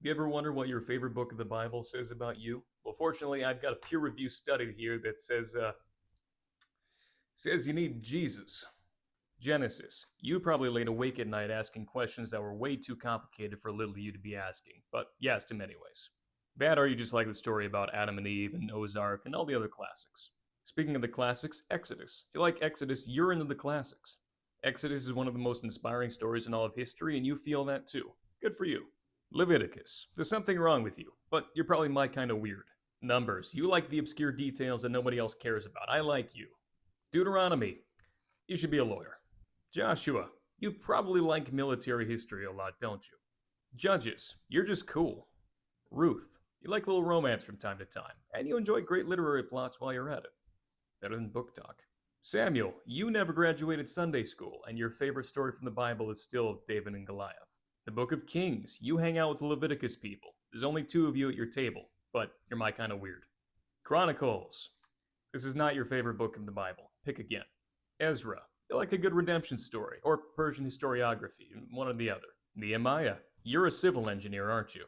You ever wonder what your favorite book of the Bible says about you? Well, fortunately, I've got a peer review study here that says you need Jesus. Genesis. You probably laid awake at night asking questions that were way too complicated for little you to be asking, but you asked him anyways. That or you just like the story about Adam and Eve and Noah's Ark and all the other classics. Speaking of the classics, Exodus. If you like Exodus, you're into the classics. Exodus is one of the most inspiring stories in all of history, and you feel that too. Good for you. Leviticus. There's something wrong with you, but you're probably my kind of weird. Numbers. You like the obscure details that nobody else cares about. I like you. Deuteronomy. You should be a lawyer. Joshua. You probably like military history a lot, don't you? Judges. You're just cool. Ruth. You like a little romance from time to time, and you enjoy great literary plots while you're at it. Better than book talk. Samuel. You never graduated Sunday school, and your favorite story from the Bible is still David and Goliath. The Book of Kings. You hang out with the Leviticus people. There's only two of you at your table, but you're my kind of weird. Chronicles. This is not your favorite book of the Bible. Pick again. Ezra. You like a good redemption story, or Persian historiography, one or the other. Nehemiah. You're a civil engineer, aren't you?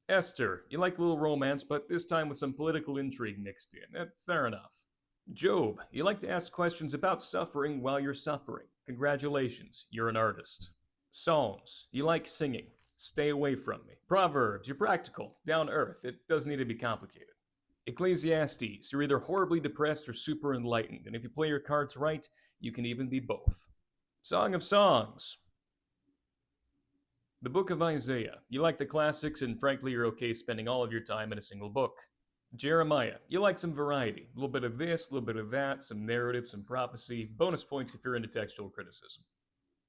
Esther. You like a little romance, but this time with some political intrigue mixed in. Fair enough. Job. You like to ask questions about suffering while you're suffering. Congratulations, you're an artist. Psalms. You like singing. Stay away from me. Proverbs. You're practical. Down to earth. It doesn't need to be complicated. Ecclesiastes. You're either horribly depressed or super enlightened, and if you play your cards right, you can even be both. Song of Songs. The Book of Isaiah. You like the classics, and frankly, you're okay spending all of your time in a single book. Jeremiah. You like some variety. A little bit of this, a little bit of that, some narrative, some prophecy. Bonus points if you're into textual criticism.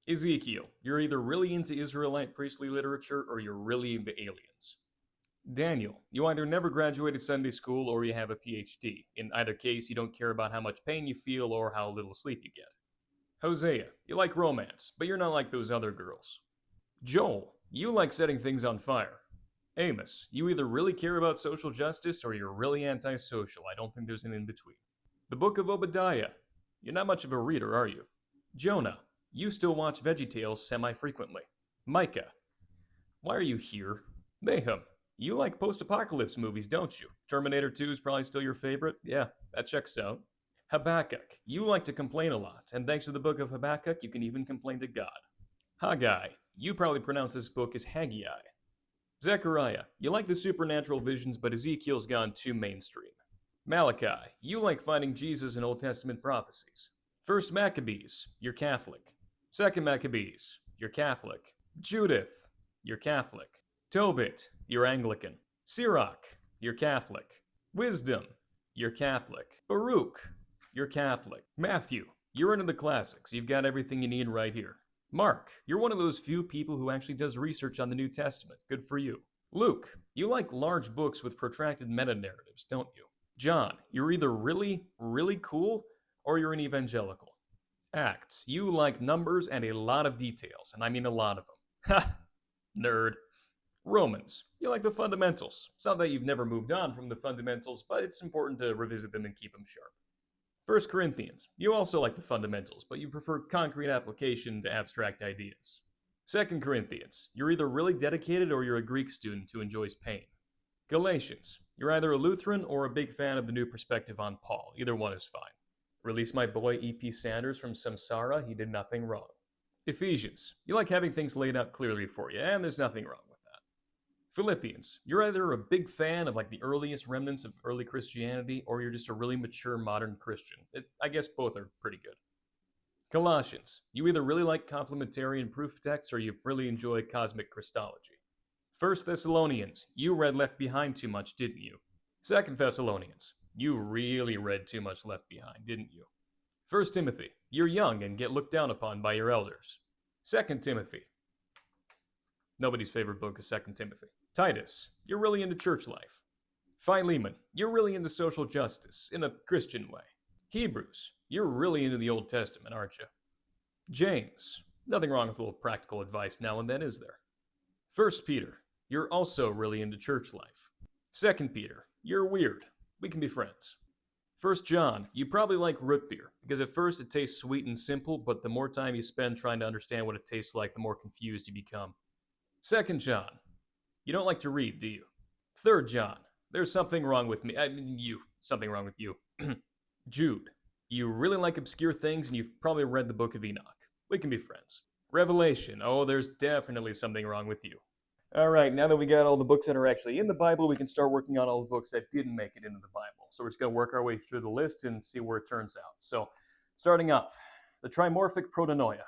Ezekiel. You're either really into Israelite priestly literature or you're really into aliens. Daniel. You either never graduated Sunday school or you have a PhD. In either case, you don't care about how much pain you feel or how little sleep you get. Hosea. You like romance, but you're not like those other girls. Joel. You like setting things on fire. Amos. You either really care about social justice or you're really antisocial. I don't think there's an in-between. The Book of Obadiah. You're not much of a reader, are you? Jonah. You still watch VeggieTales semi-frequently. Micah. Why are you here? Nahum. You like post-apocalypse movies, don't you? Terminator 2 is probably still your favorite? Yeah, that checks out. Habakkuk. You like to complain a lot, and thanks to the book of Habakkuk, you can even complain to God. Haggai. You probably pronounce this book as Haggai. Zechariah. You like the supernatural visions, but Ezekiel's gone too mainstream. Malachi. You like finding Jesus in Old Testament prophecies. First Maccabees. You're Catholic. Second Maccabees. You're Catholic. Judith. You're Catholic. Tobit. You're Anglican. Sirach. You're Catholic. Wisdom. You're Catholic. Baruch. You're Catholic. Matthew. You're into the classics. You've got everything you need right here. Mark. You're one of those few people who actually does research on the New Testament. Good for you. Luke. You like large books with protracted meta-narratives, don't you? John. You're either really, really cool or you're an evangelical. Acts. You like numbers and a lot of details, and I mean a lot of them. Ha! Nerd. Romans. You like the fundamentals. It's not that you've never moved on from the fundamentals, but it's important to revisit them and keep them sharp. 1 Corinthians. You also like the fundamentals, but you prefer concrete application to abstract ideas. 2 Corinthians. You're either really dedicated or you're a Greek student who enjoys pain. Galatians. You're either a Lutheran or a big fan of the new perspective on Paul. Either one is fine. Release my boy E.P. Sanders from Samsara. He did nothing wrong. Ephesians. You like having things laid out clearly for you, and there's nothing wrong with that. Philippians. You're either a big fan of like the earliest remnants of early Christianity, or you're just a really mature modern Christian. I guess both are pretty good. Colossians. You either really like complementarian proof texts or you really enjoy cosmic Christology. 1 Thessalonians. You read Left Behind too much, didn't you? 2 Thessalonians. You really read too much Left Behind, didn't you? 1 Timothy. You're young and get looked down upon by your elders. 2 Timothy. Nobody's favorite book is 2 Timothy. Titus. You're really into church life. Philemon. You're really into social justice, in a Christian way. Hebrews. You're really into the Old Testament, aren't you? James. Nothing wrong with a little practical advice now and then, is there? 1 Peter. You're also really into church life. 2 Peter. You're weird. We can be friends. 1 John. You probably like root beer, because at first it tastes sweet and simple, but the more time you spend trying to understand what it tastes like, the more confused you become. 2 John. You don't like to read, do you? 3rd John. There's something wrong with me. I mean, you. Something wrong with you. Jude. You really like obscure things, and you've probably read the Book of Enoch. We can be friends. Revelation. Oh, there's definitely something wrong with you. All right, now that we got all the books that are actually in the Bible, we can start working on all the books that didn't make it into the Bible. So we're just going to work our way through the list and see where it turns out. So, starting off, the Trimorphic Protonoia.